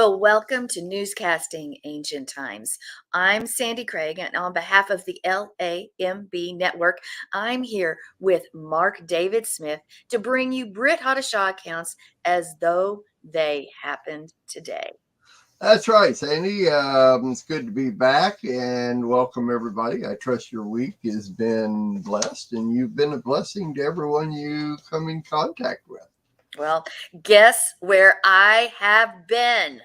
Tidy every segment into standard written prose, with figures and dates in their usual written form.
Well, welcome to Newscasting Ancient Times. I'm Sandi Craig, and on behalf of the LAMB network, I'm here with Mark David Smith to bring you Brit Hadashaw accounts as though they happened today. That's right, Sandy. It's good to be back and welcome everybody. I trust your week has been blessed and you've been a blessing to everyone you come in contact with. Well, guess where I have been?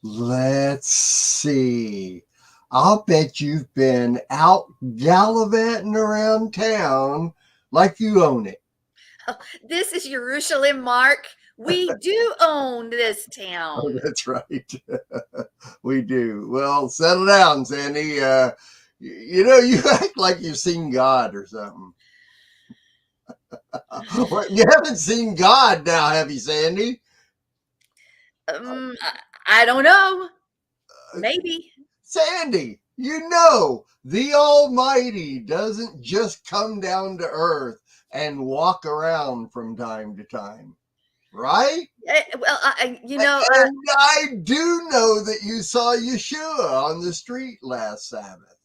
Let's see. I'll bet you've been out gallivanting around town like you own it. This is Jerusalem, Mark. We do own this town. Oh, that's right. We do. Well, settle down, Sandy. You act like you've seen God or something. You haven't seen God now, have you, Sandy? I don't know. Maybe. Sandy, the Almighty doesn't just come down to earth and walk around from time to time, right? Well, And I do know that you saw Yeshua on the street last Sabbath.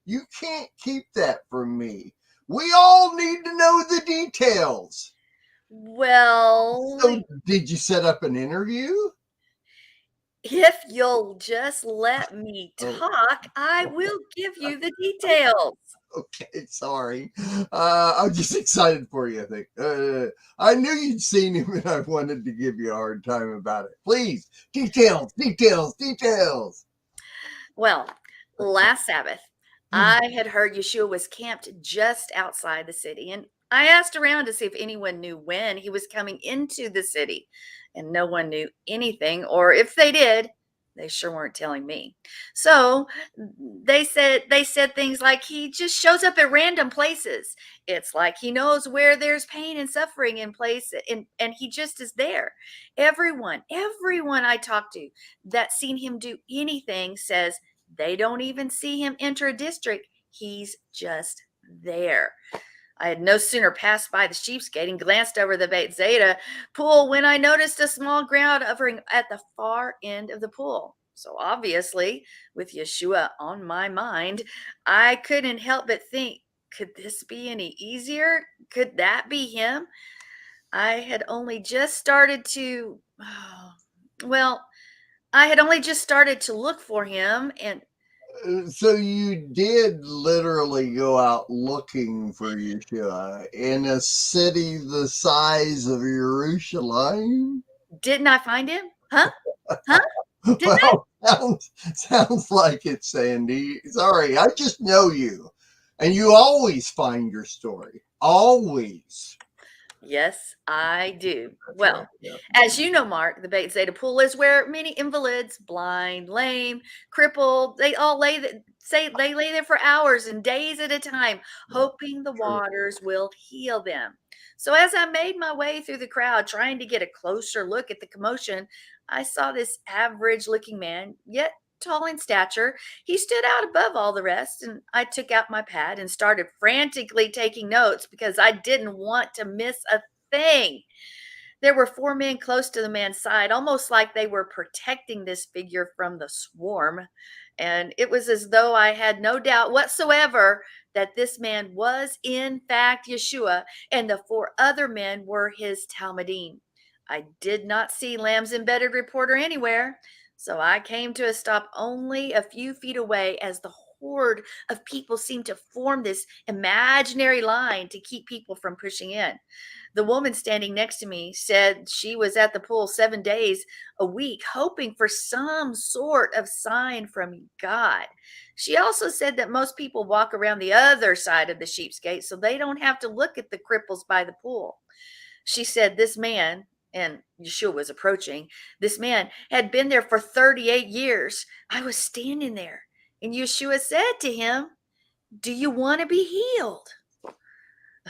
You can't keep that from me. We all need to know the details. Well, So, did you set up an interview? if you'll just let me talk, I will give you the details. Okay, sorry. I'm just excited for you, I think. I knew you'd seen him and I wanted to give you a hard time about it. Please, details. Well, last Sabbath, I had heard Yeshua was camped just outside the city, and I asked around to see if anyone knew when he was coming into the city, and no one knew anything, or if they did, they sure weren't telling me. So they said things like he just shows up at random places. It's like he knows where there's pain and suffering in place, and he just is there. Everyone I talked to that seen him do anything says they don't even see him enter a district. He's just there. I had no sooner passed by the sheep's gate and glanced over the Beit Zeta pool when I noticed a small crowd hovering at the far end of the pool. So obviously, with Yeshua on my mind, I couldn't help but think, could this be any easier? Could that be him? I had only just started to, I had only just started to look for him, and So you did literally go out looking for Yeshua in a city the size of Jerusalem? didn't I find him? Huh? Didn't I? Well, sounds like it, Sandy. Sorry, I just know you. And you always find your story. Always. Yes, I do. That's Well, right. Yeah. as you know, Mark, the Beit Zeta pool is where many invalids, blind, lame, crippled, they all they lay there for hours and days at a time, hoping the True. waters will heal them. So as I made my way through the crowd, trying to get a closer look at the commotion, I saw this average-looking man, yet tall in stature. He stood out above all the rest, and I took out my pad and started frantically taking notes because I didn't want to miss a thing. There were four men close to the man's side, almost like they were protecting this figure from the swarm. And it was as though I had no doubt whatsoever that this man was, in fact, Yeshua, and the four other men were his Talmudim. I did not see Lamb's embedded reporter anywhere, so I came to a stop only a few feet away as the horde of people seemed to form this imaginary line to keep people from pushing in. The woman standing next to me said she was at the pool 7 days a week, hoping for some sort of sign from God. She also said that most people walk around the other side of the sheep's gate so they don't have to look at the cripples by the pool. She said this man, and Yeshua was approaching, this man had been there for 38 years. I was standing there, and Yeshua said to him, "Do you want to be healed?"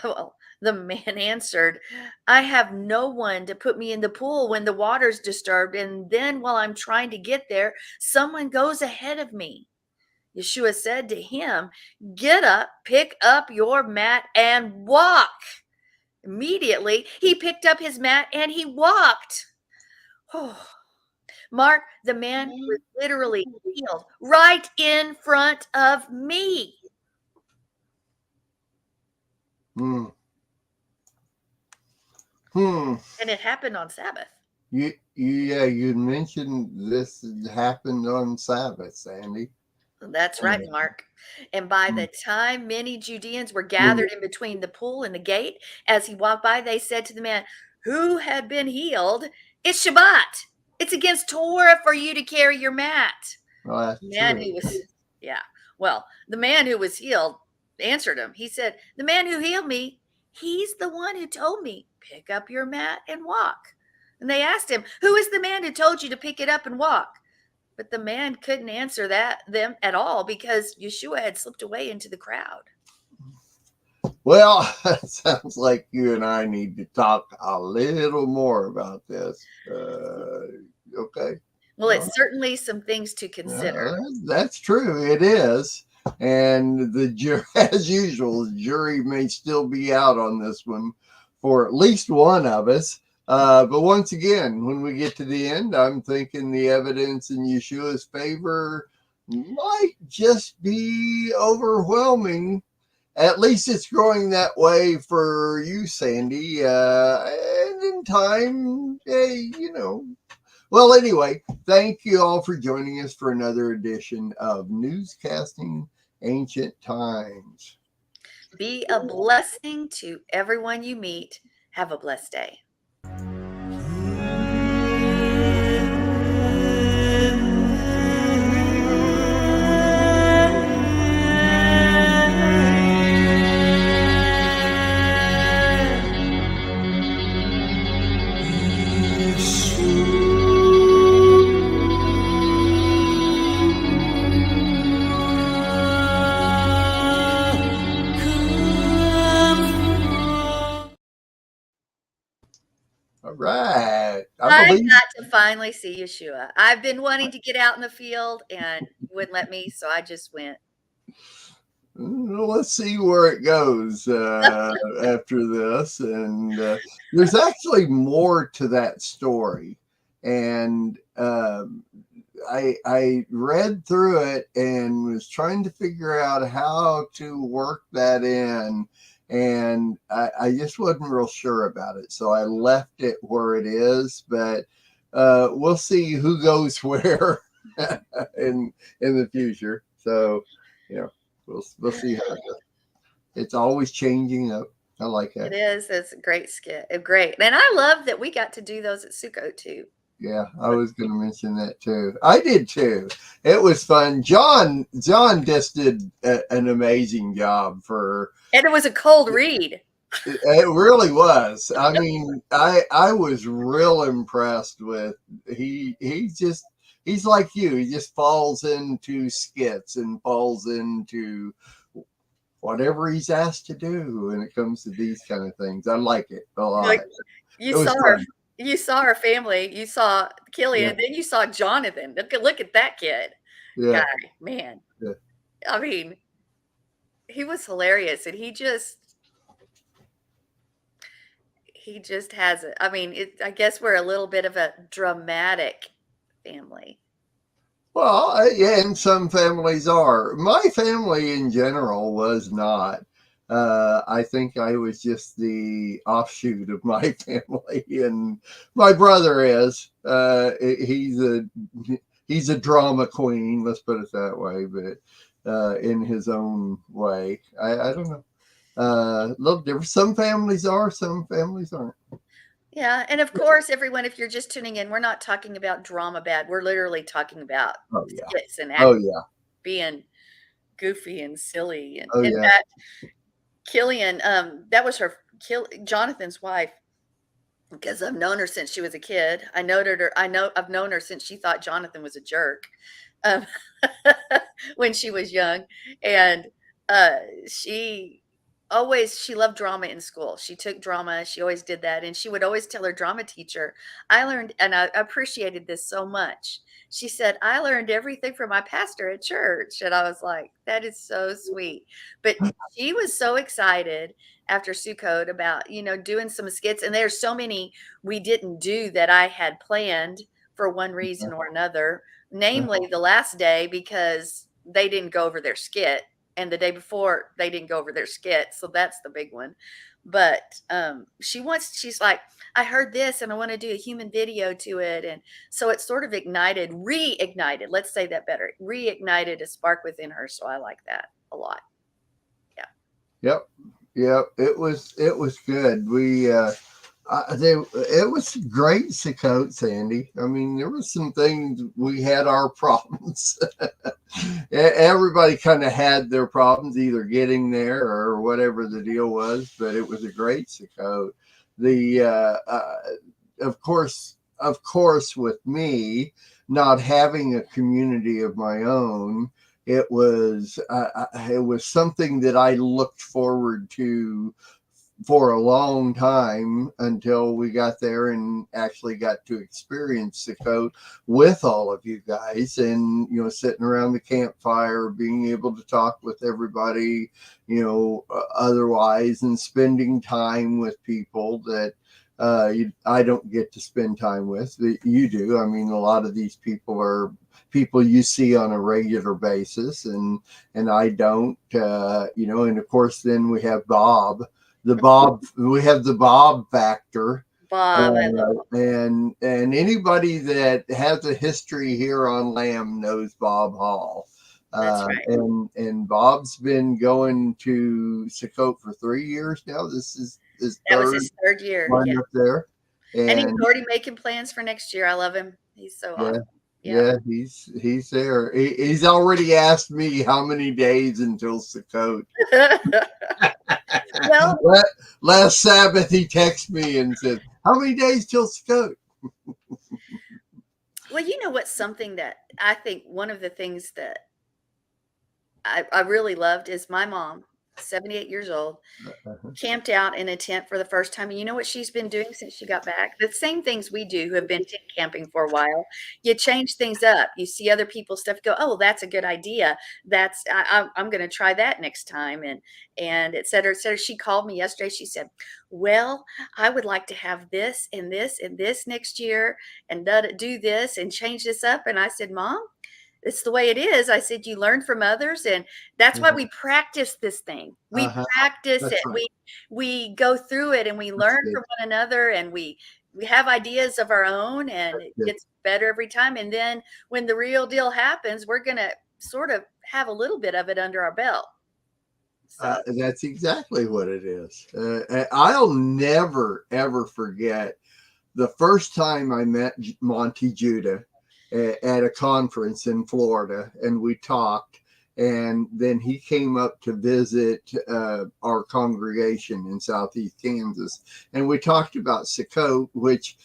Well, the man answered, "I have no one to put me in the pool when the water's disturbed, and then while I'm trying to get there, someone goes ahead of me." Yeshua said to him, "Get up, pick up your mat, and walk." Immediately, he picked up his mat and he walked. Oh, Mark, the man was literally healed right in front of me. Hmm. Hmm. And it happened on Sabbath. You mentioned this happened on Sabbath, Sandy. That's right, Mark. And by Hmm. the time many Judeans were Hmm. gathered in between the pool and the gate, as he walked by, they said to the man who had been healed, "It's Shabbat. It's against Torah for you to carry your mat." Well, that's The man true. who was, yeah, well, the man who was healed answered him. He said, "The man who healed me, he's the one who told me, pick up your mat and walk." And they asked him, "Who is the man who told you to pick it up and walk?" But the man couldn't answer them at all because Yeshua had slipped away into the crowd. Well, it sounds like you and I need to talk a little more about this. Okay. Well, it's certainly some things to consider. That's true. It is. And the jury, as usual, the jury may still be out on this one for at least one of us. But once again, when we get to the end, I'm thinking the evidence in Yeshua's favor might just be overwhelming. At least it's growing that way for you, Sandy. And in time, hey, Well, anyway, thank you all for joining us for another edition of Newscasting Ancient Times. Be a blessing to everyone you meet. Have a blessed day. All right. I I believe. got to finally see Yeshua. I've been wanting to get out in the field and he wouldn't let me, so I just went. Let's see where it goes after this. And there's actually more to that story. And I read through it and was trying to figure out how to work that in. And I just wasn't real sure about it. So I left it where it is. But we'll see who goes where in the future. So, we'll see how it goes. It's always changing up. I like It that. is. It's a great skit. Great. And I love that we got to do those at Sukkot too. Yeah, I was going to mention that too. I did too. It was fun. John just did an amazing job for. And it was a cold read. It really was. I mean, I was real impressed with he's like you. He just falls into skits and falls into whatever he's asked to do when it comes to these kind of things. I like it a lot. Like It was fun. you saw our family, you saw Killian, and then you saw Jonathan. Look at that kid. Yeah. Guy, man. Yeah. I mean, he was hilarious and he just has it. I mean, I guess we're a little bit of a dramatic family. Well, yeah, and some families are. My family in general was not. I think I was just the offshoot of my family, and my brother is. He's a drama queen. Let's put it that way, but in his own way. I don't know. A little different. Some families are. Some families aren't. Yeah, and of course, everyone, if you're just tuning in, we're not talking about drama bad. We're literally talking about Oh yeah. skits and Oh yeah. being goofy and silly. And Oh in yeah. fact, Killian, that was Jonathan's wife, because I've known her since she was a kid. I've known her since she thought Jonathan was a jerk, um, when she was young, and she she loved drama in school. She took drama. She always did that, and she would always tell her drama teacher, "I learned," and I appreciated this so much. She said, "I learned everything from my pastor at church," and I was like, "That is so sweet." But she was so excited after Sukkot about doing some skits, and there's so many we didn't do that I had planned for one reason or another. Namely, the last day because they didn't go over their skit, and the day before they didn't go over their skit. So that's the big one. But she's like, I heard this and I want to do a human video to it. And so it sort of reignited, let's say that better, reignited a spark within her. So I like that a lot. Yeah. Yep. Yep. It was good. It was great, Sakote, Sandy. I mean, there was some things we had our problems. Everybody kind of had their problems, either getting there or whatever the deal was. But it was a great Sakote. The of course, with me not having a community of my own, it was something that I looked forward to for a long time until we got there and actually got to experience the coat with all of you guys, and sitting around the campfire, being able to talk with everybody, otherwise, and spending time with people that I don't get to spend time with, that you do. I mean, a lot of these people are people you see on a regular basis, and I don't, and of course then we have we have the Bob factor. Bob, I love And anybody that has a history here on Lamb knows Bob Hall. That's right. And Bob's been going to Sakote for 3 years now. This is That was his third year. Yeah. Up there. And he's already making plans for next year. I love him. He's so awesome. Yeah, he's there. He's already asked me how many days until Sakote. Well, last Sabbath he texted me and said, "How many days till Sakote?" Well, you know what's something that I think one of the things that I really loved is my mom, 78 years old, camped out in a tent for the first time. And you know what she's been doing since she got back? The same things we do who have been tent camping for a while. You change things up. You see other people's stuff, go, oh, that's a good idea. I'm going to try that next time. And et cetera, et cetera. She called me yesterday. She said, well, I would like to have this and this and this next year and do this and change this up. And I said, Mom, it's the way it is. I said, you learn from others. And that's why we practice this thing. We practice it. Right. We go through it and we learn from one another, and we have ideas of our own, and it gets better every time. And then when the real deal happens, we're going to sort of have a little bit of it under our belt. So. That's exactly what it is. I'll never, ever forget the first time I met Monty Judah at a conference in Florida, and we talked, and then he came up to visit our congregation in Southeast Kansas, and we talked about Sakote, which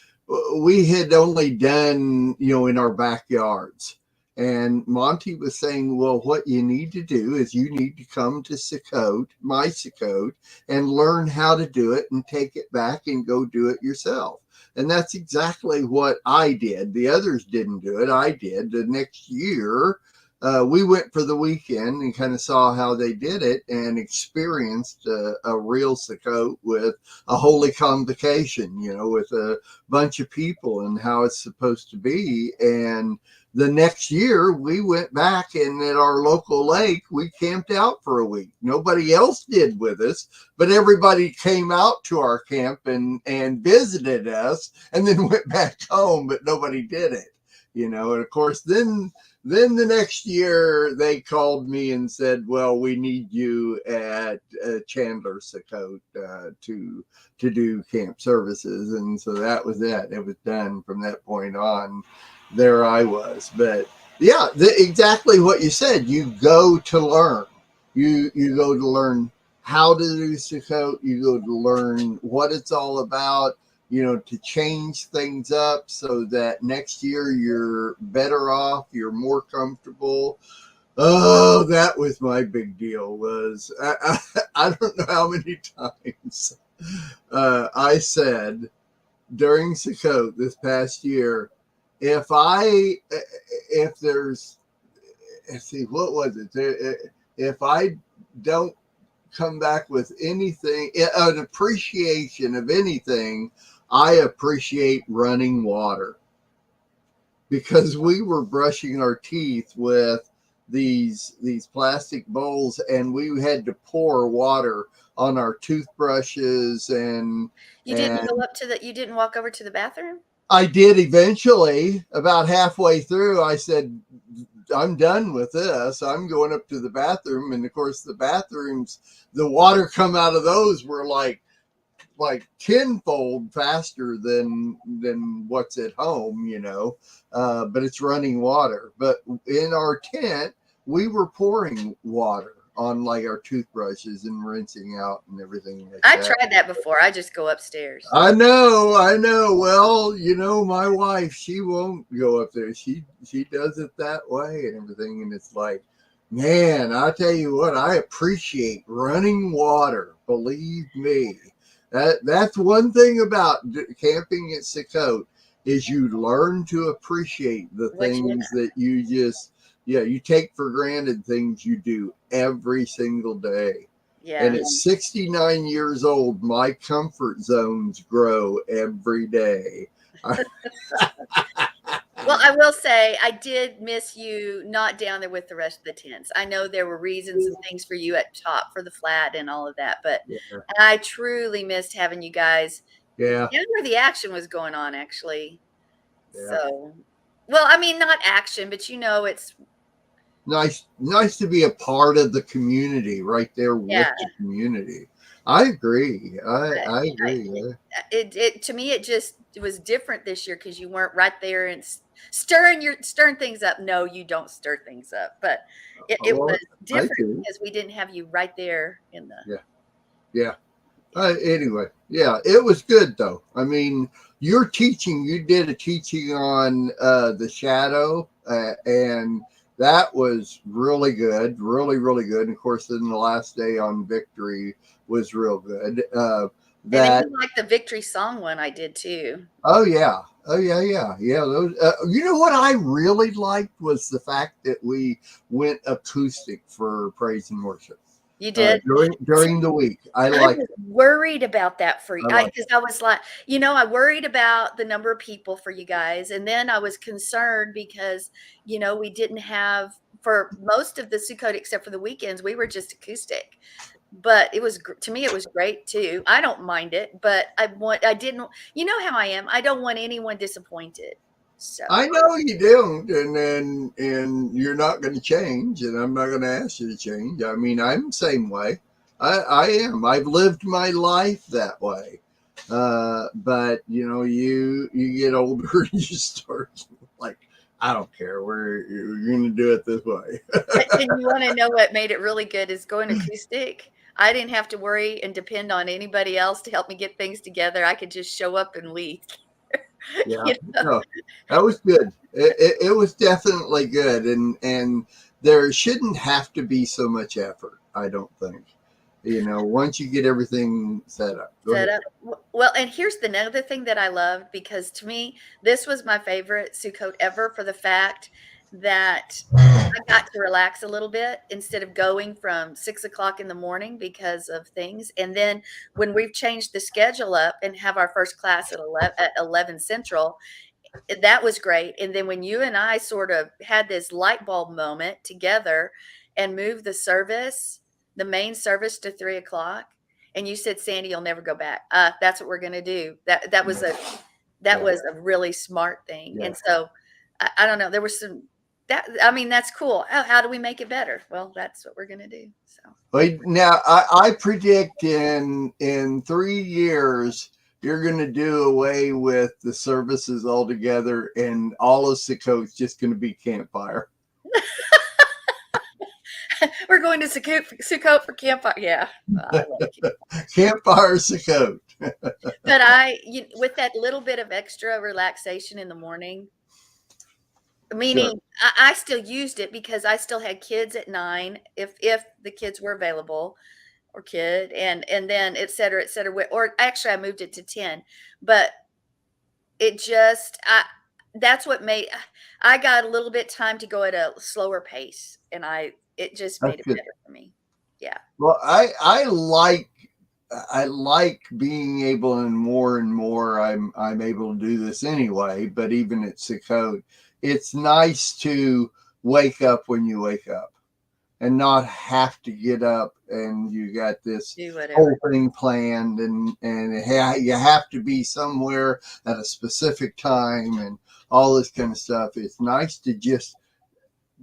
we had only done, in our backyards. And Monty was saying, well, what you need to do is you need to come to Sakote, my Sakote, and learn how to do it and take it back and go do it yourself. And that's exactly what I did. The others didn't do it. I did. The next year, we went for the weekend and kind of saw how they did it and experienced a real Sakote with a holy convocation, with a bunch of people and how it's supposed to be. And the next year we went back, and at our local lake, we camped out for a week. Nobody else did with us, but everybody came out to our camp and visited us, and then went back home, but nobody did it, And of course, then the next year they called me and said, well, we need you at Chandler Sakote to do camp services. And so that was it. It was done from that point on. There I was. But yeah, exactly what you said. You go to learn. You go to learn how to do Sakote. You go to learn what it's all about, to change things up so that next year you're better off, you're more comfortable. Oh, that was my big deal. Was I don't know how many times I said during Sakote this past year, if I don't come back with anything, an appreciation of anything, I appreciate running water. because we were brushing our teeth with these plastic bowls, and we had to pour water on our toothbrushes You didn't and go up to the you didn't walk over to the bathroom? I did eventually. About halfway through, I said, I'm done with this. I'm going up to the bathroom. And of course, the bathrooms, the water come out of those were like tenfold faster than what's at home, but it's running water. But in our tent, we were pouring water on like our toothbrushes and rinsing out and everything like I that. tried that before. I just go upstairs. I know. Well, my wife, she won't go up there. She does it that way and everything, and it's like, man, I tell you what, I appreciate running water. Believe me, that's one thing about camping at Sakot is you learn to appreciate the What you things that you take for granted, things you do every single day. And Yeah. at 69 years old, my comfort zones grow every day. Well, I will say I did miss you not down there with the rest of the tents. I know there were reasons and things for you at top for the flat and all of that, but Yeah, I truly missed having you guys yeah, down where the action was going on, actually. yeah. So, well, I mean, not action, but it's Nice to be a part of the community, right there with yeah. the community. I agree. I I, agree. Yeah. it to me it was different this year because you weren't right there and stirring things up. No, you don't stir things up, but it Well, was I different do. because we didn't have you right there in the Yeah, yeah. yeah. Anyway, yeah, it was good though. I mean, you did a teaching on the shadow, and that was really good, really, really good. And of course, then the last day on victory was real good. And then That, you like the victory song one I did too. oh yeah, yeah. Those, what I really liked was the fact that we went acoustic for praise and worship You did? during the week. I I liked was worried about that for you. I I liked because I was like, I worried about the number of people for you guys, and then I was concerned because, we didn't have for most of the Sukkot except for the weekends, we were just acoustic. But to me, it was great too. I don't mind it, but I didn't, you know how I am. I don't want anyone disappointed. So, I know you don't, and you're not going to change, and I'm not going to ask you to change. I mean, I'm the same way. I am. I've lived my life that way. But you get older, and you start like, I don't care. You're going to do it this way. and you want to know what made it really good is going acoustic. I didn't have to worry and depend on anybody else to help me get things together. I could just show up and leave. Yeah, You know? no, that was good. It was definitely good, and there shouldn't have to be so much effort. I don't think. Once you get everything set up. Go Set ahead. up. Well, and here's the another thing that I loved because to me, this was my favorite Sukkot ever for the fact that I got to relax a little bit instead of going from 6 o'clock in the morning because of things. And then when we've changed the schedule up and have our first class at 11 Central, that was great. And then when you and I sort of had this light bulb moment together and moved the main service to 3 o'clock, and you said, Sandy, you'll never go back. That's what we're going to do. That Yeah, was a really smart thing. yeah. And so I don't know. There was I mean, that's cool. How do we make it better? Well, that's what we're going to do. So But now I predict in 3 years you're going to do away with the services altogether, and all of Siko's just going to be campfire. we're going to Sukkot for campfire. Yeah. I love it. Campfire Siko. But with that little bit of extra relaxation in the morning, Sure. meaning I still used it because I still had kids at 9 if the kids were available or kid and then et cetera, et cetera. Or actually I moved it to 10, but it just that's what made I got a little bit time to go at a slower pace and it just made That's it good. better for me. Yeah. Well, I like being able, and more I'm able to do this anyway. But even at Sakot, it's nice to wake up when you wake up and not have to get up and you got this Do whatever. whole thing planned and you have to be somewhere at a specific time and all this kind of stuff. It's nice to just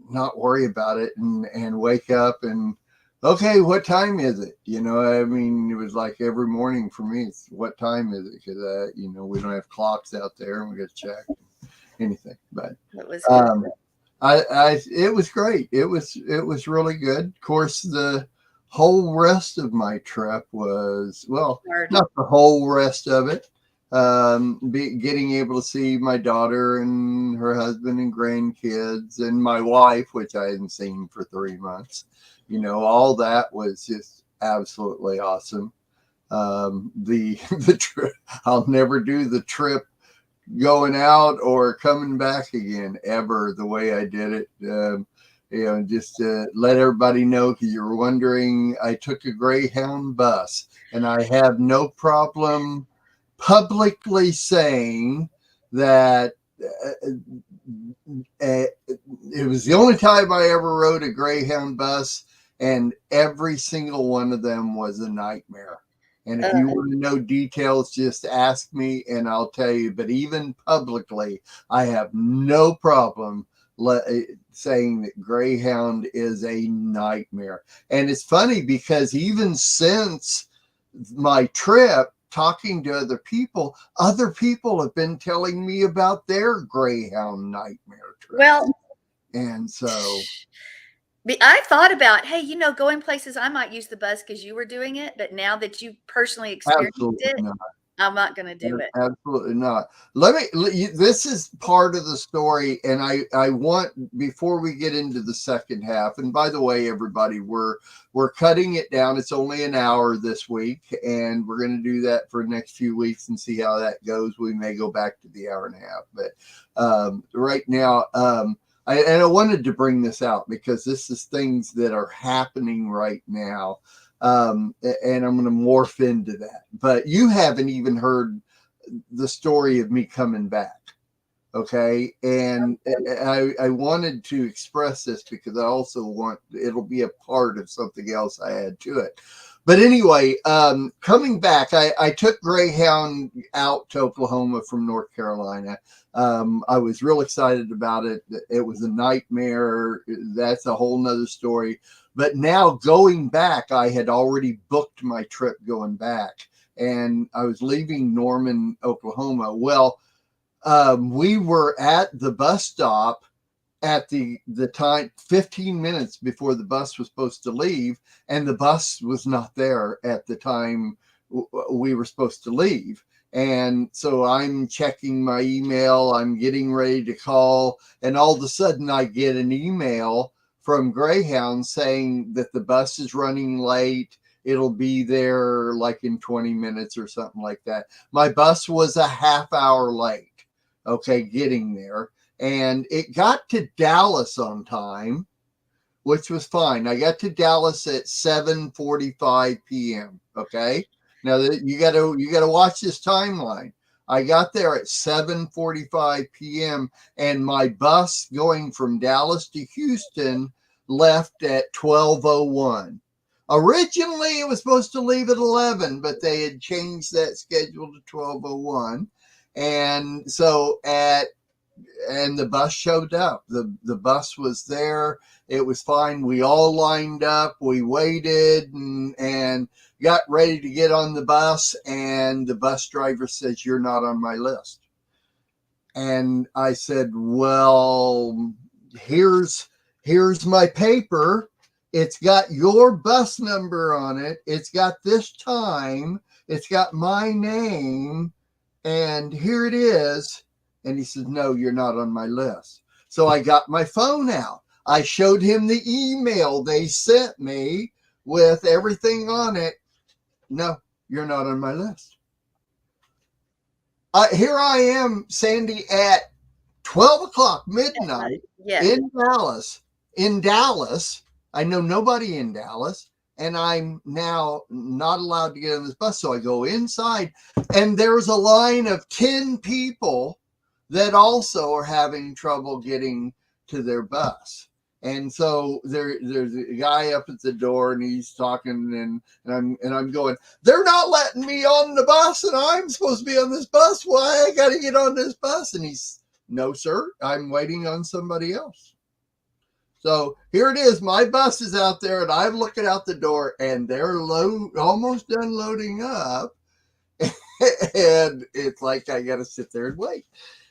not worry about it and wake up and okay, what time is it? You know, I mean, it was like every morning for me, it's what time is it? Because you know, we don't have clocks out there and we got to check anything. But It was good. it was great. It was really good. Of course, the whole rest of my trip was, well, Hard. not the whole rest of it. Getting able to see my daughter and her husband and grandkids and my wife, which I hadn't seen for 3 months. You know, all that was just absolutely awesome. The trip, I'll never do the trip going out or coming back again ever the way I did it. You know, just to let everybody know, because you're wondering, I took a Greyhound bus, and I have no problem publicly saying that it was the only time I ever rode a Greyhound bus, and every single one of them was a nightmare. And if you want to know details, just ask me and I'll tell you. But even publicly, I have no problem saying that Greyhound is a nightmare. And it's funny because even since my trip, talking to other people have been telling me about their Greyhound nightmare trip. Well, and so I thought about, hey, you know, going places, I might use the bus because you were doing it. But now that you personally experienced absolutely it, not. I'm not going to do it. Absolutely not. This is part of the story. And I want, before we get into the second half, and by the way, everybody, we're cutting it down. It's only an hour this week, and we're going to do that for the next few weeks and see how that goes. We may go back to the hour and a half, but right now, I wanted to bring this out because this is things that are happening right now. And I'm going to morph into that. But you haven't even heard the story of me coming back. Okay. And I wanted to express this because I also want, it'll be a part of something else I add to it. But anyway, coming back, I took Greyhound out to Oklahoma from North Carolina. I was real excited about it. It was a nightmare. That's a whole nother story. But now going back, I had already booked my trip going back, and I was leaving Norman, Oklahoma. Well, we were at the bus stop at the time 15 minutes before the bus was supposed to leave, and the bus was not there at the time we were supposed to leave. And so I'm checking my email, I'm getting ready to call, and all of a sudden I get an email from Greyhound saying that the bus is running late. It'll be there like in 20 minutes or something like that. My bus was a half hour late, okay, getting there. And it got to Dallas on time, which was fine. I got to Dallas at 7:45 p.m. Okay. Now you got to watch this timeline. I got there at 7:45 p.m. and my bus going from Dallas to Houston left at 12:01. Originally, it was supposed to leave at 11, but they had changed that schedule to 12:01. And so and the bus showed up. The bus was there. It was fine. We all lined up. We waited and got ready to get on the bus. And the bus driver says, "You're not on my list." And I said, "Well, here's my paper. It's got your bus number on it. It's got this time. It's got my name. And here it is." And he said, "No, you're not on my list." So I got my phone out. I showed him the email they sent me with everything on it. "No, you're not on my list." Here I am, Sandy, at 12 o'clock midnight in Dallas. In Dallas, I know nobody in Dallas, and I'm now not allowed to get on this bus. So I go inside, and there's a line of 10 people that also are having trouble getting to their bus. And so there's a guy up at the door, and he's talking, and I'm going, they're not letting me on the bus, and I'm supposed to be on this bus. Why I got to get on this bus? And he's, no, sir, I'm waiting on somebody else. So here it is. My bus is out there, and I'm looking out the door, and they're almost done loading up. And it's like I got to sit there and wait.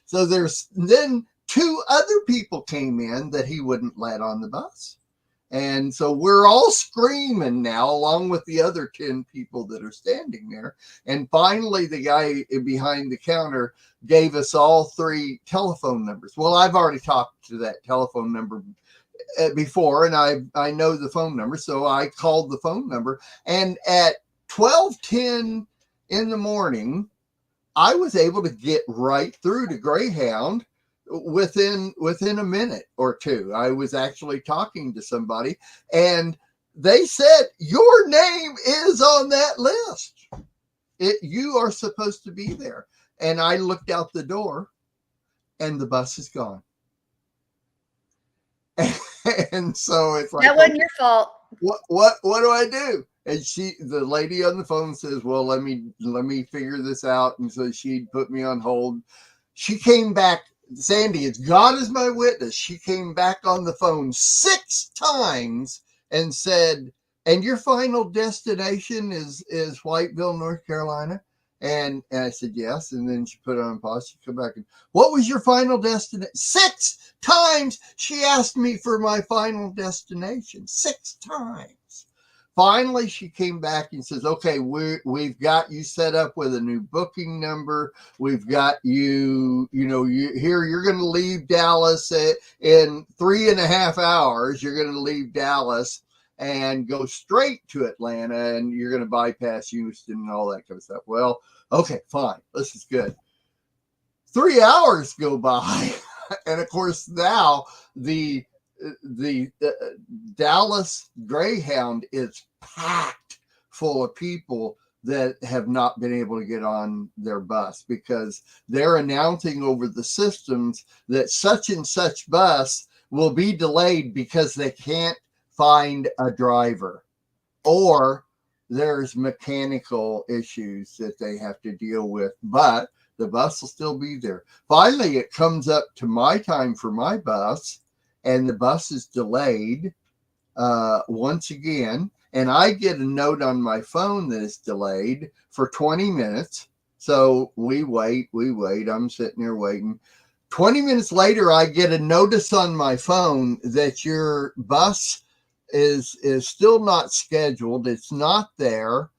So there's then 2 other people came in that he wouldn't let on the bus. And so we're all screaming now, along with the other 10 people that are standing there. And finally, the guy behind the counter gave us all 3 telephone numbers. Well, I've already talked to that telephone number before, and I know the phone number. So I called the phone number. And at 12:10 in the morning, I was able to get right through to Greyhound within a minute or 2. I was actually talking to somebody, and they said, your name is on that list. You are supposed to be there. And I looked out the door, and the bus is gone. And so it's like, that wasn't your fault. What do I do? And the lady on the phone says, well, let me figure this out. And so she put me on hold. She came back, Sandy, it's God is my witness. She came back on the phone 6 times and said, and your final destination is Whiteville, North Carolina? And I said, yes. And then she put it on pause. She come back and, what was your final destination? 6 times she asked me for my final destination. 6 times. Finally, she came back and says, okay, we've got you set up with a new booking number. We've got you here. You're going to leave Dallas in 3.5 hours. You're going to leave Dallas and go straight to Atlanta, and you're going to bypass Houston and all that kind of stuff. Well, okay, fine. This is good. 3 hours go by. And of course, now the Dallas Greyhound is packed full of people that have not been able to get on their bus because they're announcing over the systems that such and such bus will be delayed because they can't find a driver, or there's mechanical issues that they have to deal with, but the bus will still be there. Finally, it comes up to my time for my bus, and the bus is delayed once again. And I get a note on my phone that it's delayed for 20 minutes. So we wait. I'm sitting there waiting. 20 minutes later, I get a notice on my phone that your bus is still not scheduled. It's not there,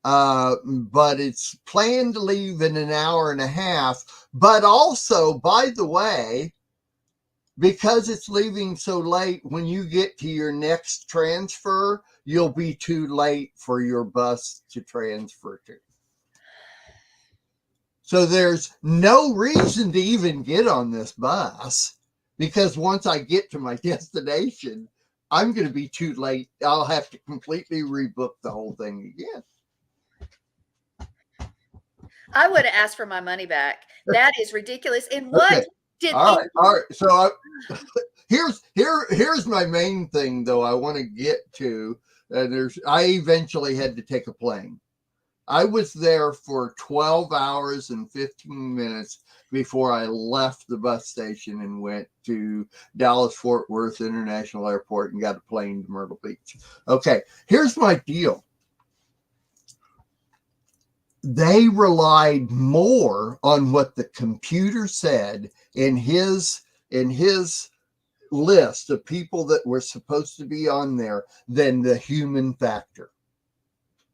but it's planned to leave in an hour and a half. But also, by the way, because it's leaving so late, when you get to your next transfer, you'll be too late for your bus to transfer to. So there's no reason to even get on this bus, because once I get to my destination, I'm going to be too late. I'll have to completely rebook the whole thing again. I would have asked for my money back. That is ridiculous. And what Okay. did all right. So here's my main thing, though. I want to get to. I eventually had to take a plane. I was there for 12 hours and 15 minutes before I left the bus station and went to Dallas-Fort Worth International Airport and got a plane to Myrtle Beach. Okay, here's my deal. They relied more on what the computer said in his list of people that were supposed to be on there than the human factor.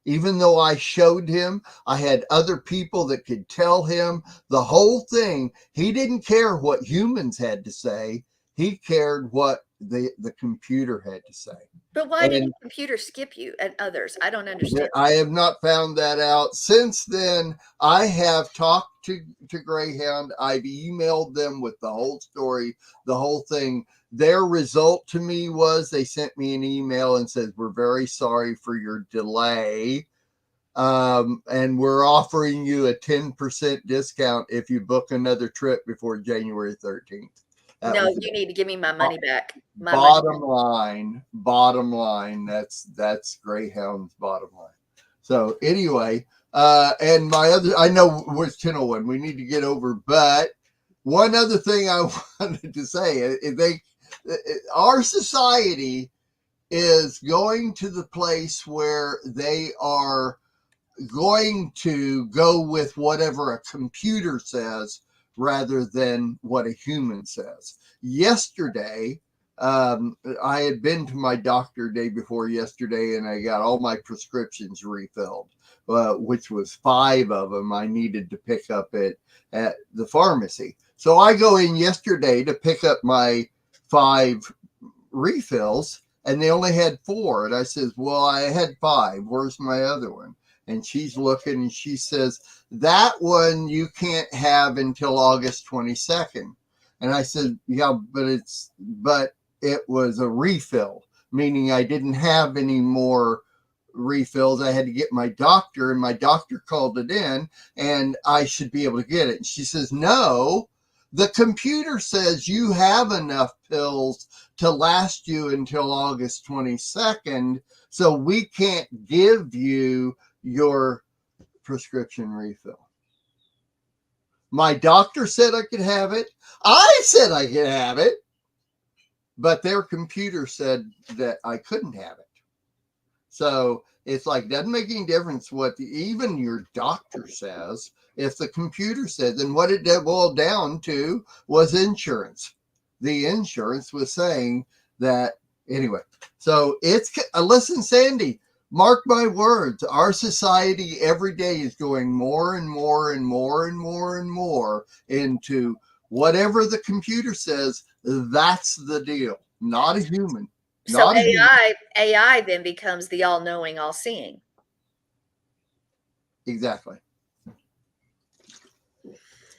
Even though I showed him, I had other people that could tell him the whole thing. He didn't care what humans had to say. He cared what the computer had to say. But why did the computer skip you and others? I don't understand. I have not found that out. Since then, I have talked to Greyhound. I've emailed them with the whole story, the whole thing. Their result to me was they sent me an email and said, we're very sorry for your delay. And we're offering you a 10% discount if you book another trip before January 13th. No, you need to give me my money back. My money back. Bottom line. That's Greyhound's bottom line. So anyway, and my other, I know where's 1001. We need to get over, but one other thing I wanted to say is our society is going to the place where they are going to go with whatever a computer says rather than what a human says. Yesterday, I had been to my doctor day before yesterday, and I got all my prescriptions refilled, which was 5 of them I needed to pick up at the pharmacy. So I go in yesterday to pick up my 5 refills, and they only had 4. And I says, well, I had 5. Where's my other one? And she's looking and she says, that one you can't have until August 22nd. And I said, yeah, but it was a refill, meaning I didn't have any more refills. I had to get my doctor, and my doctor called it in, and I should be able to get it. And she says, no, the computer says you have enough pills to last you until August 22nd, so we can't give you your prescription refill. My doctor said I could have it. I said I could have it, but their computer said that I couldn't have it. So it's like, doesn't make any difference what even your doctor says. If the computer said, then what it boiled down to was insurance. The insurance was saying that anyway. So it's, listen, Sandy, mark my words, our society every day is going more and more and more and more and more into whatever the computer says, that's the deal, not a human. So AI then becomes the all-knowing, all-seeing. Exactly.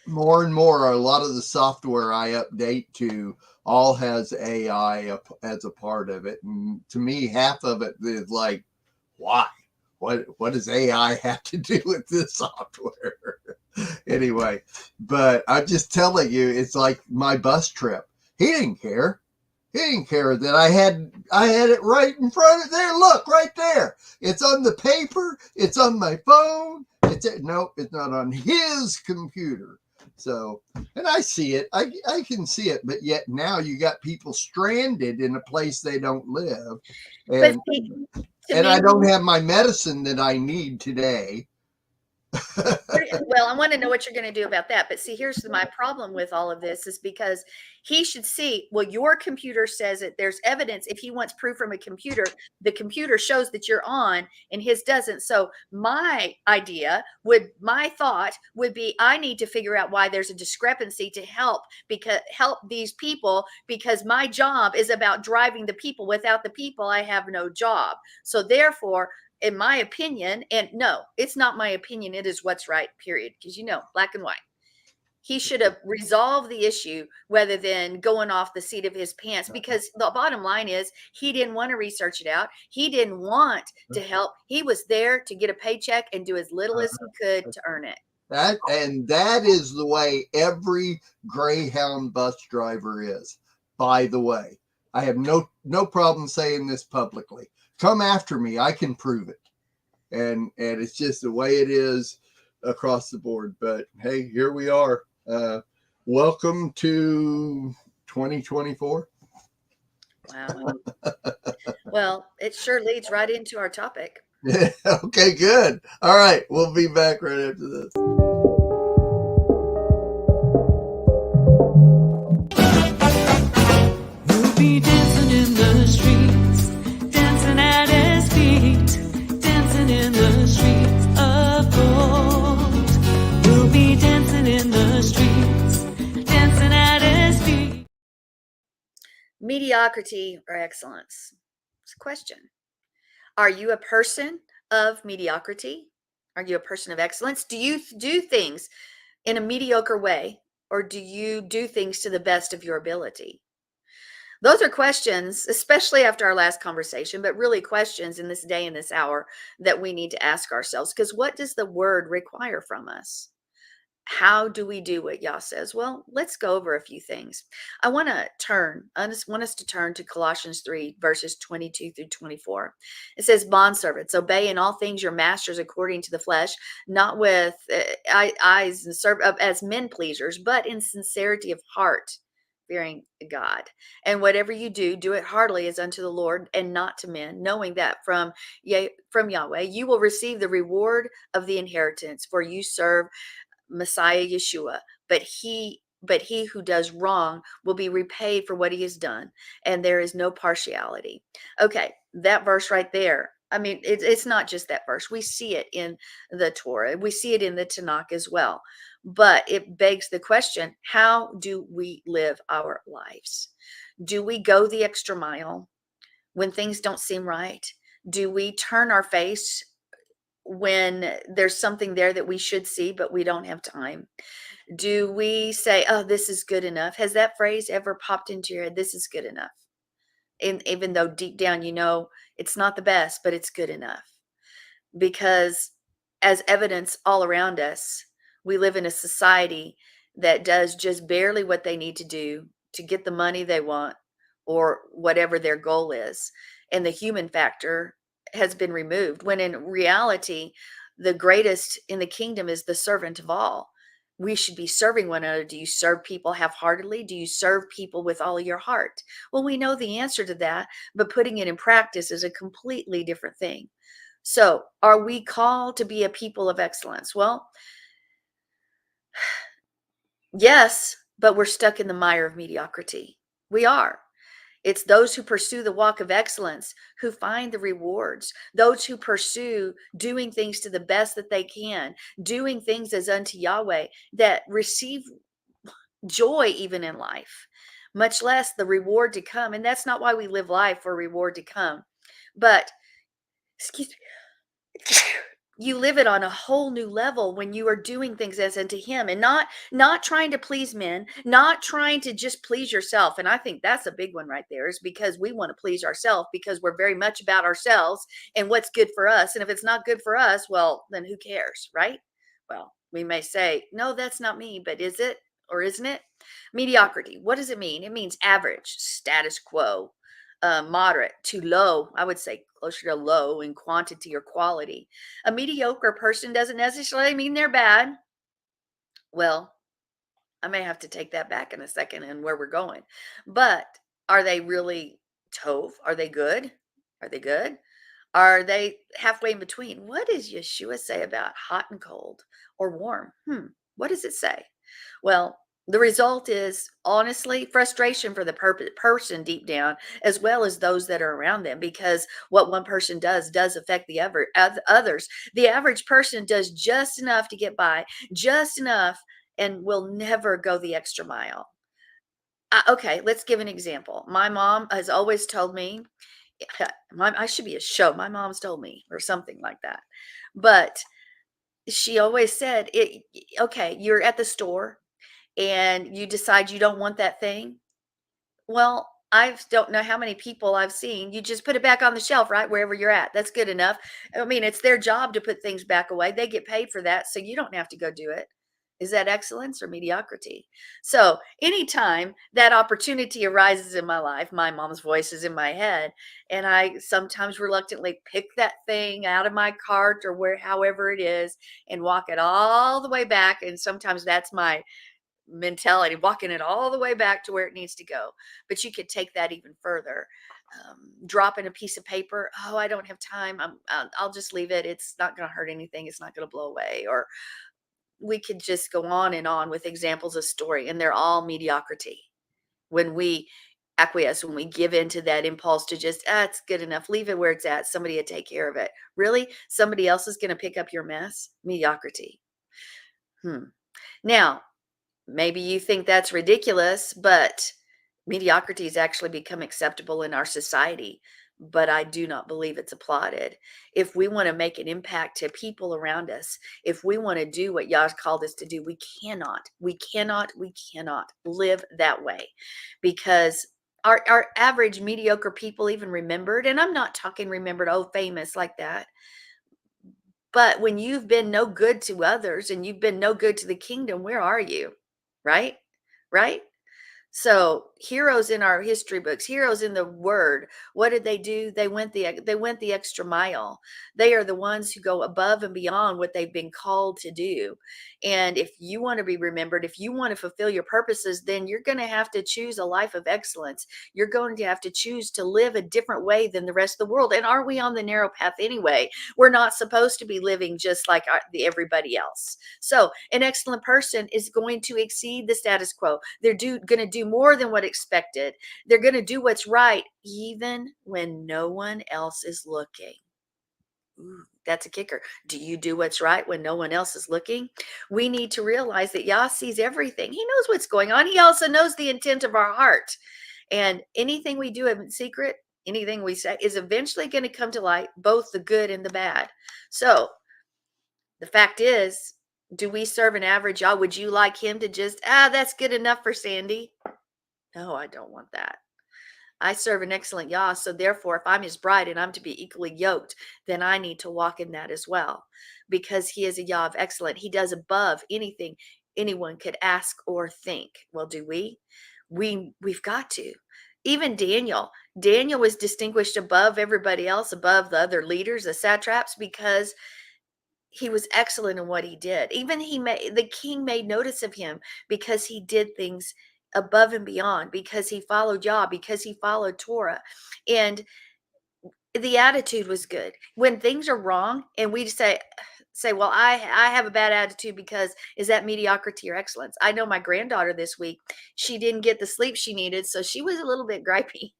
More and more, a lot of the software I update to all has AI as a part of it. And to me, half of it is like, why? What does AI have to do with this software? Anyway, but I'm just telling you, it's like my bus trip. He didn't care. He didn't care that I had it right in front of there. Look, right there. It's on the paper. It's on my phone. Nope, it's not on his computer. So, and I see it. I can see it, but yet now you got people stranded in a place they don't live. And I don't have my medicine that I need today. Well, I want to know what you're going to do about that. But see, here's my problem with all of this is because he should see, well, your computer says it. There's evidence. If he wants proof from a computer, the computer shows that you're on and his doesn't. So my thought would be, I need to figure out why there's a discrepancy to help these people, because my job is about driving the people. Without the people, I have no job. So therefore, in my opinion, and no, it's not my opinion, it is what's right, period. Because black and white. He should have resolved the issue rather than going off the seat of his pants, because the bottom line is he didn't want to research it out. He didn't want to help. He was there to get a paycheck and do as little as he could to earn it. That is the way every Greyhound bus driver is, by the way. I have no problem saying this publicly. Come after me. I can prove it. And it's just the way it is across the board. But hey, here we are. Welcome to 2024. Wow. Well, it sure leads right into our topic. Okay, good. All right. We'll be back right after this. We'll be dancing in the streets, dancing at his feet, dancing in the streets of gold. We'll be dancing in the streets, dancing at his feet. Mediocrity or excellence? It's a question. Are you a person of mediocrity? Are you a person of excellence? Do you do things in a mediocre way, or do you do things to the best of your ability? Those are questions, especially after our last conversation, but really questions in this day and this hour that we need to ask ourselves. Because what does the word require from us? How do we do what Yah says? Well, let's go over a few things. I want us to turn to Colossians 3, verses 22 through 24. It says, bondservants, obey in all things your masters according to the flesh, not with eyes and serve as men pleasers, but in sincerity of heart, fearing God. And whatever you do, do it heartily as unto the Lord and not to men, knowing that from Yahweh you will receive the reward of the inheritance, for you serve Messiah Yeshua, but he who does wrong will be repaid for what he has done, and there is no partiality. Okay, that verse right there. I mean, it's not just that verse. We see it in the Torah. We see it in the Tanakh as well. But it begs the question, how do we live our lives? Do we go the extra mile when things don't seem right? Do we turn our face when there's something there that we should see, but we don't have time? Do we say, oh, this is good enough? Has that phrase ever popped into your head? This is good enough. And even though deep down, it's not the best, but it's good enough. Because as evidence all around us, we live in a society that does just barely what they need to do to get the money they want or whatever their goal is. And the human factor has been removed, when in reality, the greatest in the kingdom is the servant of all. We should be serving one another. Do you serve people half-heartedly? Do you serve people with all of your heart? Well, we know the answer to that, but putting it in practice is a completely different thing. So, are we called to be a people of excellence? Well, yes, but we're stuck in the mire of mediocrity. We are. It's those who pursue the walk of excellence who find the rewards. Those who pursue doing things to the best that they can, doing things as unto Yahweh, that receive joy even in life, much less the reward to come. And that's not why we live life, for reward to come. But, excuse me, you live it on a whole new level when you are doing things as unto him, and not trying to please men, not trying to just please yourself. And I think that's a big one right there, is because we want to please ourselves, because we're very much about ourselves and what's good for us. And if it's not good for us, well, then who cares, right? Well, we may say, no, that's not me, but is it or isn't it? Mediocrity, what does it mean? It means average, status quo, moderate to low. I would say closer to low in quantity or quality. A mediocre person doesn't necessarily mean they're bad. Well, I may have to take that back in a second and where we're going. But are they really tove? Are they good? Are they good? Are they halfway in between? What does Yeshua say about hot and cold or warm? What does it say? Well, the result is honestly frustration for the person deep down, as well as those that are around them, because what one person does affect the others. The average person does just enough to get by, just enough, and will never go the extra mile. Okay, let's give an example. My mom has always told me, I should be a show. My mom's told me, or something like that. But she always said, okay, you're at the store and you decide you don't want that thing. Well, I don't know how many people I've seen. You just put it back on the shelf, right? Wherever you're at. That's good enough. I mean, it's their job to put things back away. They get paid for that. So you don't have to go do it. Is that excellence or mediocrity? So anytime that opportunity arises in my life, my mom's voice is in my head, and I sometimes reluctantly pick that thing out of my cart or however it is, and walk it all the way back. And sometimes that's my mentality, walking it all the way back to where it needs to go. But you could take that even further. Dropping a piece of paper. Oh, I don't have time. I'll just leave it. It's not going to hurt anything. It's not going to blow away. Or we could just go on and on with examples of story, and they're all mediocrity. When we acquiesce, when we give into that impulse to just, it's good enough, leave it where it's at, somebody will take care of it. Really? Somebody else is going to pick up your mess? Mediocrity. Now, maybe you think that's ridiculous, but mediocrity has actually become acceptable in our society. But I do not believe it's applauded. If we want to make an impact to people around us, if we want to do what Yah called us to do, we cannot live that way, because Our average mediocre people even remembered, and I'm not talking remembered, oh, famous like that. But when you've been no good to others and you've been no good to the kingdom, where are you? Right? Right? So heroes in our history books, heroes in the word, what did they do? They went the extra mile. They are the ones who go above and beyond what they've been called to do. And if you want to be remembered, if you want to fulfill your purposes, then you're going to have to choose a life of excellence. You're going to have to choose to live a different way than the rest of the world. And are we on the narrow path anyway? We're not supposed to be living just like everybody else. So an excellent person is going to exceed the status quo. They're going to do more than what expected. They're going to do what's right, even when no one else is looking. Ooh, that's a kicker. Do you do what's right when no one else is looking? We need to realize that Yah sees everything. He knows what's going on. He also knows the intent of our heart. And anything we do in secret, anything we say is eventually going to come to light, both the good and the bad. So the fact is, do we serve an average Yah? Would you like him to just, that's good enough for Sandi? No, I don't want that. I serve an excellent Yah, so therefore, if I'm his bride and I'm to be equally yoked, then I need to walk in that as well, because he is a Yah of excellent. He does above anything anyone could ask or think. Well, do we? We've got to. Even Daniel was distinguished above everybody else, above the other leaders, the satraps, because he was excellent in what he did. Even the king made notice of him because he did things above and beyond, because he followed Yah, because he followed Torah. And the attitude was good. When things are wrong and we say, well, I have a bad attitude because, is that mediocrity or excellence? I know my granddaughter this week, she didn't get the sleep she needed, so she was a little bit gripey.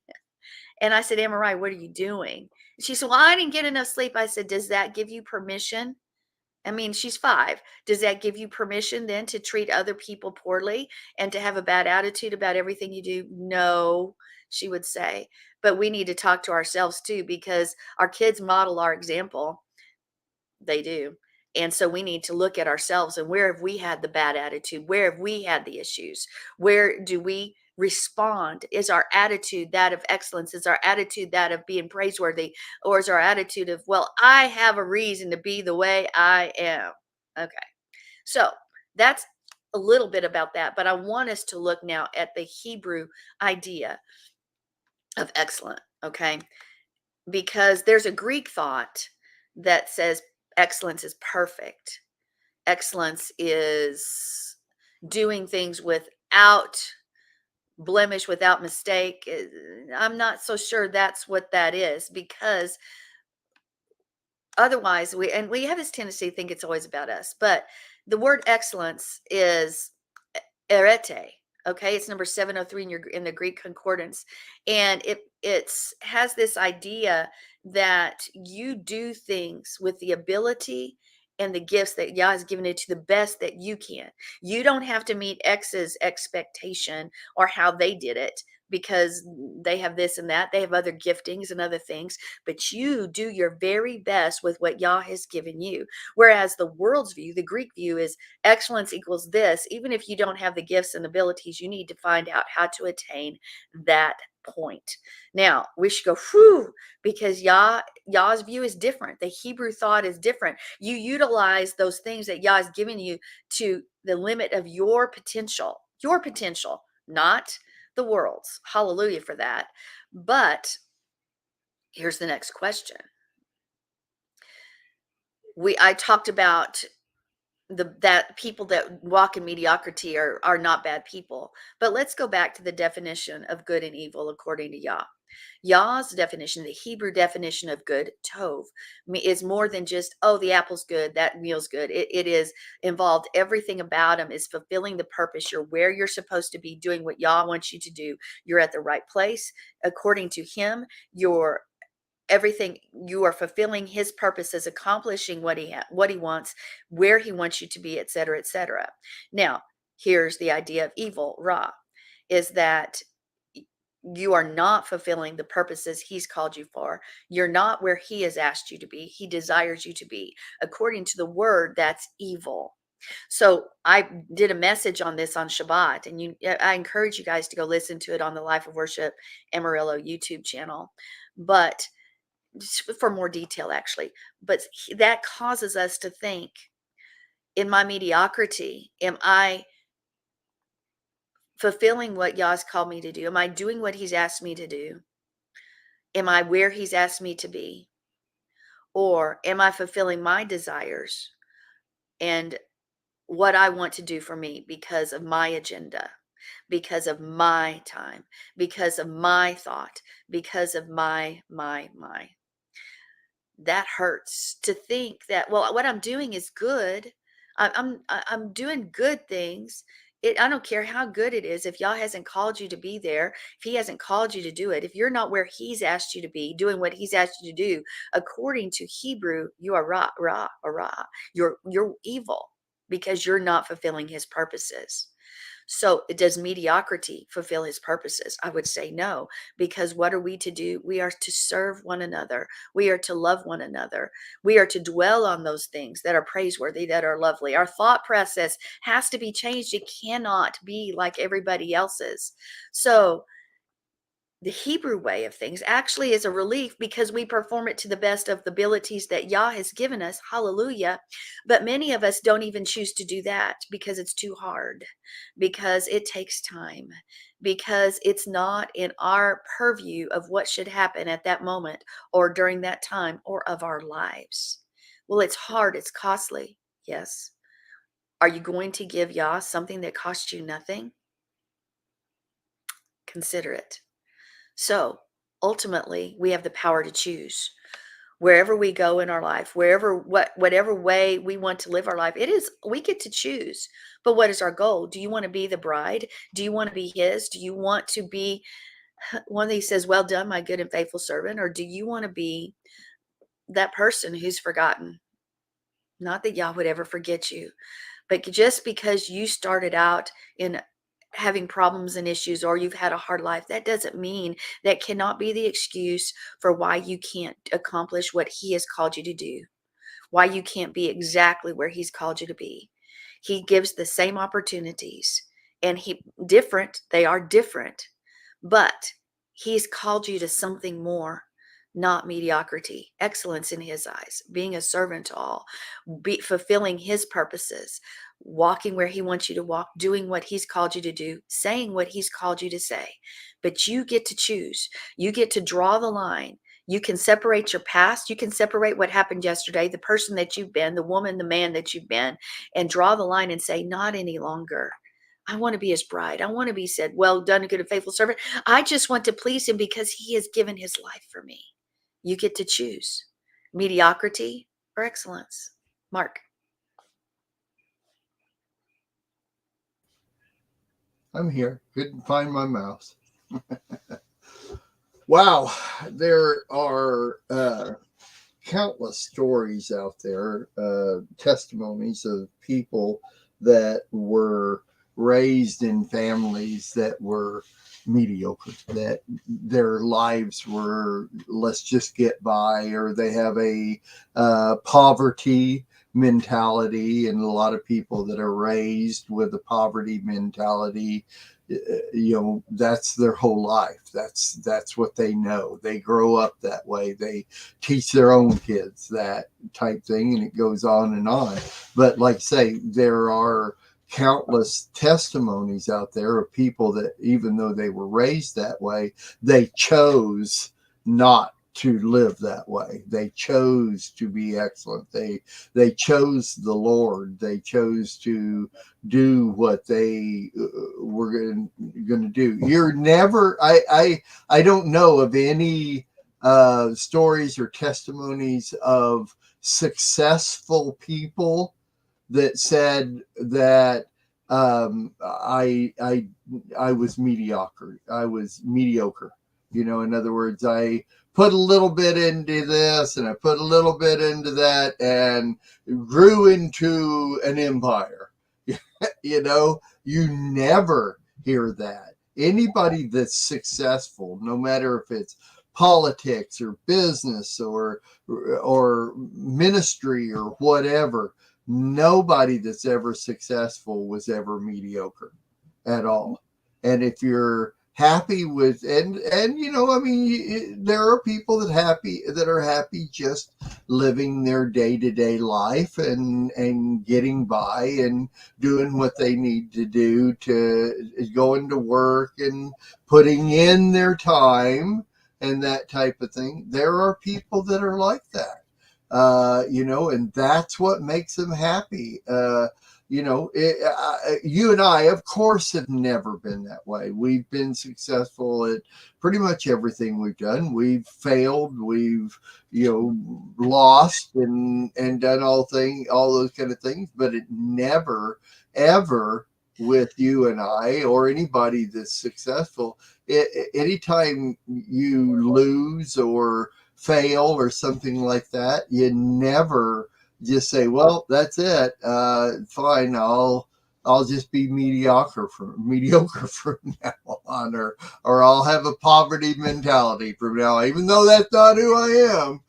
And I said, Amarai, what are you doing? She said, well, I didn't get enough sleep. I said, does that give you permission? I mean, she's 5. Does that give you permission then to treat other people poorly and to have a bad attitude about everything you do? No, she would say. But we need to talk to ourselves too, because our kids model our example. They do. And so we need to look at ourselves and where have we had the bad attitude? Where have we had the issues? Where do we respond? Is our attitude that of excellence? Is our attitude that of being praiseworthy? Or is our attitude of, well, I have a reason to be the way I am? Okay. So that's a little bit about that. But I want us to look now at the Hebrew idea of excellent. Okay. Because there's a Greek thought that says excellence is perfect. Excellence is doing things without blemish, without mistake. I'm not so sure that's what that is, because otherwise we have this tendency to think it's always about us. But the word excellence is erete. Okay, it's number 703 in the Greek concordance, and it has this idea that you do things with the ability and the gifts that Yah has given it to the best that you can. You don't have to meet X's expectation or how they did it, because they have this and that. They have other giftings and other things, but you do your very best with what Yah has given you. Whereas the world's view, the Greek view, is excellence equals this. Even if you don't have the gifts and abilities, you need to find out how to attain that point. Now, we should go, whew, because Yah's view is different. The Hebrew thought is different. You utilize those things that Yah has given you to the limit of your potential, not the world's. Hallelujah for that. But here's the next question. I talked about that people that walk in mediocrity are not bad people. But let's go back to the definition of good and evil according to Yah. Yah's definition, the Hebrew definition of good, tov, is more than just, oh, the apple's good, that meal's good. It is involved, everything about him is fulfilling the purpose. You're where you're supposed to be, doing what Yah wants you to do. You're at the right place. According to him, you're everything, you are fulfilling his purposes, accomplishing what he wants, where he wants you to be, etc., etc. Now, here's the idea of evil, Ra, is that you are not fulfilling the purposes he's called you for. You're not where he has asked you to be. He desires you to be. According to the word, that's evil. So I did a message on this on Shabbat, and I encourage you guys to go listen to it on the Life of Worship Amarillo YouTube channel. But for more detail, actually, but that causes us to think, in my mediocrity, am I fulfilling what Yah's called me to do? Am I doing what he's asked me to do? Am I where he's asked me to be? Or am I fulfilling my desires and what I want to do for me because of my agenda, because of my time, because of my thought, because of my? That hurts to think that, well, what I'm doing is good. I'm doing good things. I don't care how good it is. If Yah hasn't called you to be there, if he hasn't called you to do it, if you're not where he's asked you to be, doing what he's asked you to do, according to Hebrew, you are ra. You're evil because you're not fulfilling his purposes. So does mediocrity fulfill his purposes? I would say no, because what are we to do? We are to serve one another. We are to love one another. We are to dwell on those things that are praiseworthy, that are lovely. Our thought process has to be changed. It cannot be like everybody else's. So the Hebrew way of things actually is a relief because we perform it to the best of the abilities that Yah has given us. Hallelujah. But many of us don't even choose to do that because it's too hard, because it takes time, because it's not in our purview of what should happen at that moment or during that time or of our lives. Well, it's hard. It's costly. Yes. Are you going to give Yah something that costs you nothing? Consider it. So ultimately, we have the power to choose wherever we go in our life, whatever way we want to live our life. We get to choose. But what is our goal? Do you want to be the bride? Do you want to be his? Do you want to be one that he says, well done, my good and faithful servant? Or do you want to be that person who's forgotten? Not that Yah would ever forget you, but just because you started out in having problems and issues, or you've had a hard life, that doesn't mean, that cannot be the excuse for why you can't accomplish what he has called you to do, why you can't be exactly where he's called you to be. He gives the same opportunities, and they are different, but he's called you to something more, not mediocrity, excellence in his eyes, being a servant to all, fulfilling his purposes, walking where he wants you to walk, doing what he's called you to do, saying what he's called you to say. But you get to choose. You get to draw the line. You can separate your past. You can separate what happened yesterday, the person that you've been, the woman, the man that you've been, and draw the line and say, not any longer. I want to be his bride. I want to be said, well done, a good and faithful servant. I just want to please him because he has given his life for me. You get to choose mediocrity or excellence. Mark. I'm here. Couldn't find my mouse. Wow, there are countless stories out there, testimonies of people that were raised in families that were mediocre, that their lives were, let's just get by, or they have a poverty mentality. And a lot of people that are raised with a poverty mentality, that's their whole life. That's what they know. They grow up that way. They teach their own kids that type thing, and it goes on and on. But like I say, there are countless testimonies out there of people that, even though they were raised that way, they chose not to live that way. They chose to be excellent. They chose the Lord. They chose to do what they were going to do. You're never, I don't know of any stories or testimonies of successful people that said that I was mediocre. I was mediocre. In other words, I put a little bit into this and I put a little bit into that and grew into an empire. You never hear that. Anybody that's successful, no matter if it's politics or business or ministry or whatever, Nobody that's ever successful was ever mediocre at all. And if you're happy with, and you know, I mean, there are people that are happy just living their day-to-day life and getting by and doing what they need to do, to going to work and putting in their time and that type of thing. There are people that are like that. You know, and that's what makes them happy. You know, you and I, of course, have never been that way. We've been successful at pretty much everything we've done. We've failed, we've, you know, lost and done all those kind of things, but it never, ever with you and I or anybody that's successful. Anytime you lose or fail or something like that, you never just say, well, that's it. Fine. I'll just be mediocre from now on, or I'll have a poverty mentality from now on, even though that's not who I am.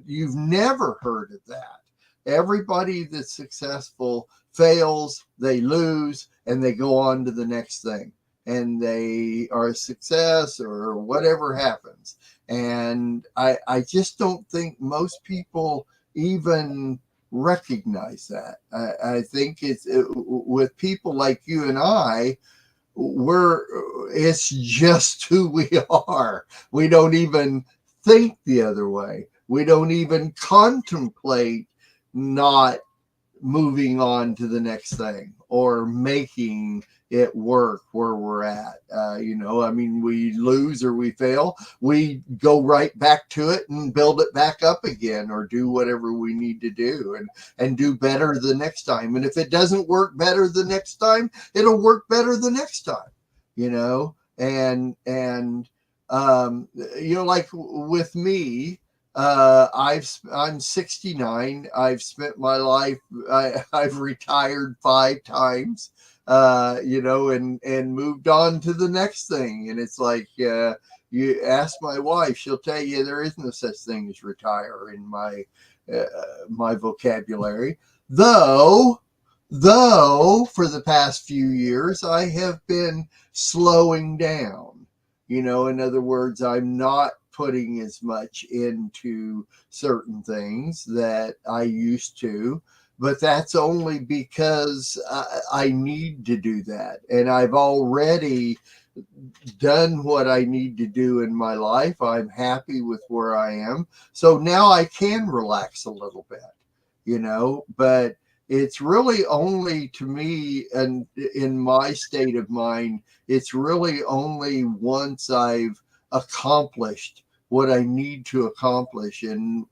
You've never heard of that. Everybody that's successful fails, they lose, and they go on to the next thing. And they are a success or whatever happens. And I just don't think most people even recognize that. I think with people like you and I, it's just who we are. We don't even think the other way. We don't even contemplate not moving on to the next thing or making it work where we're at. You know, I mean, we lose or we fail, we go right back to it and build it back up again, or do whatever we need to do and do better the next time. And if it doesn't work better the next time, it'll work better the next time, you know. And you know, like with me, I'm 69. I've spent my life, I've retired 5 times, you know, and moved on to the next thing. And it's like, you ask my wife, she'll tell you there is no such thing as retire in my vocabulary. Though for the past few years, I have been slowing down. You know, in other words, I'm not putting as much into certain things that I used to, but that's only because I need to do that. And I've already done what I need to do in my life. I'm happy with where I am. So now I can relax a little bit, you know, but it's really only, to me, and in my state of mind, it's really only once I've accomplished what I need to accomplish and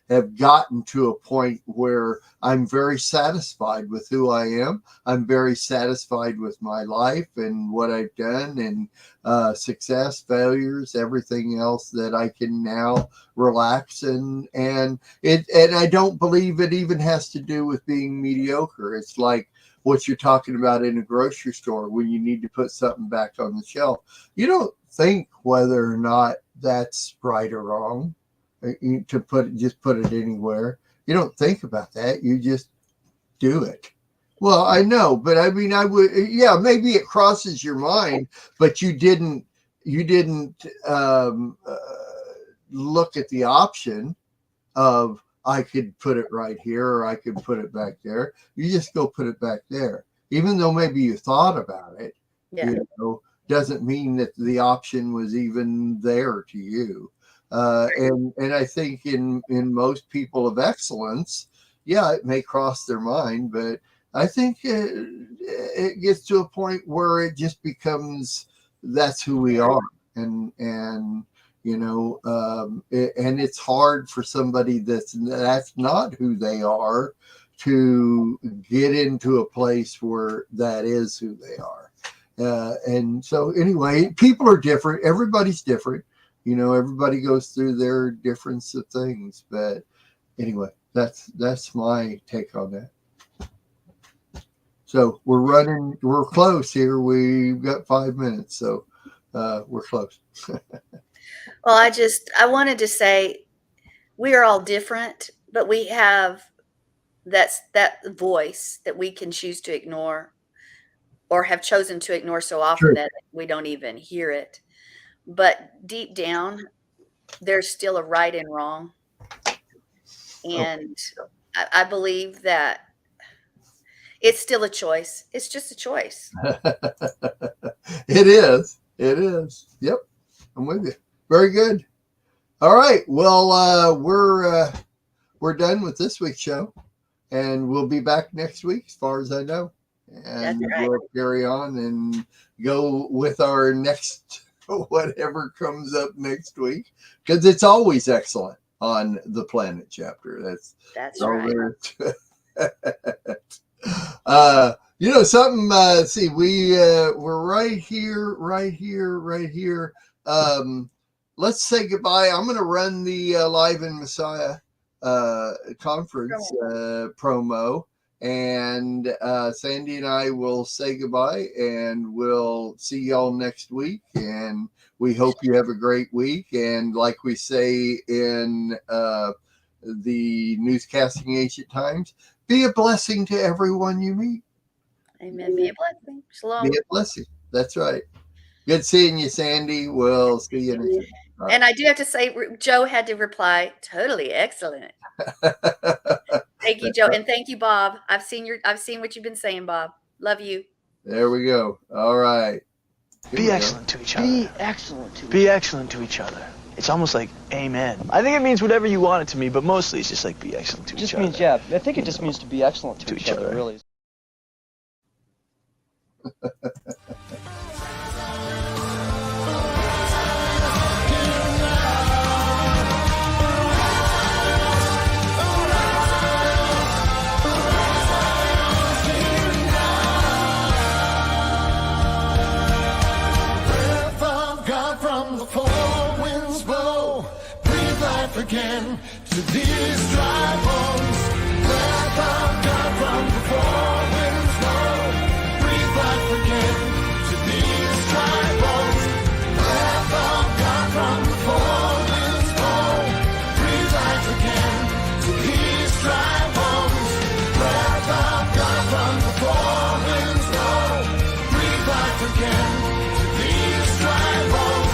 have gotten to a point where I'm very satisfied with who I am. I'm very satisfied with my life and what I've done, and success, failures, everything else, that I can now relax and I don't believe it even has to do with being mediocre. It's like what you're talking about in a grocery store when you need to put something back on the shelf. You don't think whether or not that's right or wrong to just put it anywhere. You don't think about that. You just do it. Well, I know, but I mean, I would, yeah, maybe it crosses your mind, but you didn't look at the option of, I could put it right here or I could put it back there. You just go put it back there, even though maybe you thought about it. Yeah. You know, doesn't mean that the option was even there to you. And I think in most people of excellence, yeah, it may cross their mind, but I think it gets to a point where it just becomes, that's who we are. And you know, and it's hard for somebody that's not who they are to get into a place where that is who they are. And so anyway, people are different. Everybody's different. You know, everybody goes through their difference of things. But anyway, that's my take on that. So we're close here. We've got 5 minutes, so we're close. Well, I wanted to say we are all different, but we have that's that voice that we can choose to ignore or have chosen to ignore so often True. that we don't even hear it. But deep down, there's still a right and wrong. And I believe that it's still a choice. It's just a choice. It is. It is. Yep. I'm with you. Very good. All right. Well, we're done with this week's show, and we'll be back next week, as far as I know. And That's right. we'll carry on and go with our next whatever comes up next week, because it's always excellent on the Planet chapter. That's all right. You know something, see, we're right here. Let's say goodbye. I'm going to run the Live in Messiah conference promo, and Sandi and I will say goodbye, and we'll see y'all next week, and we hope you have a great week. And like we say in the Newscasting Ancient Times, be a blessing to everyone you meet. Amen. Be a blessing. Shalom. Be a blessing. That's right. Good seeing you, Sandi. We'll see you next week. Right. And I do have to say, Joe had to reply, totally excellent. Thank you, Joe. And thank you, Bob. I've seen what you've been saying, Bob. Love you. There we go. All right. Be excellent to each other. Be excellent to Be excellent to each other. It's almost like amen. I think it means whatever you want it to mean, but mostly it's just like be excellent to each other. Just means, yeah, I think it just means to be excellent to each other, really. Again to these dry bones, breath of God from the four winds blow. Breathe life again to these dry bones, breath of God from the four winds blow. Breathe life again to these dry bones, breath of God from the four winds blow. Breathe life again to these dry bones.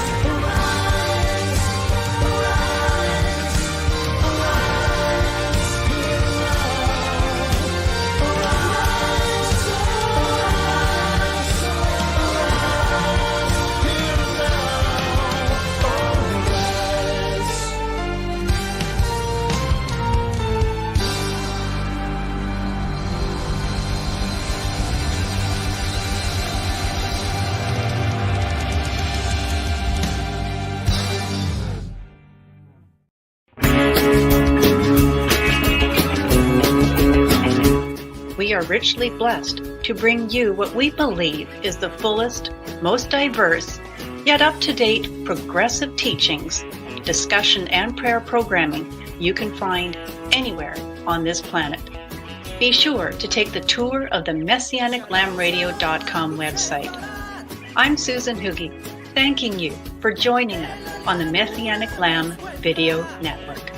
We are richly blessed to bring you what we believe is the fullest, most diverse, yet up-to-date progressive teachings, discussion, and prayer programming you can find anywhere on this planet. Be sure to take the tour of the MessianicLambRadio.com website. I'm Susan Hoogie, thanking you for joining us on the Messianic Lamb Video Network.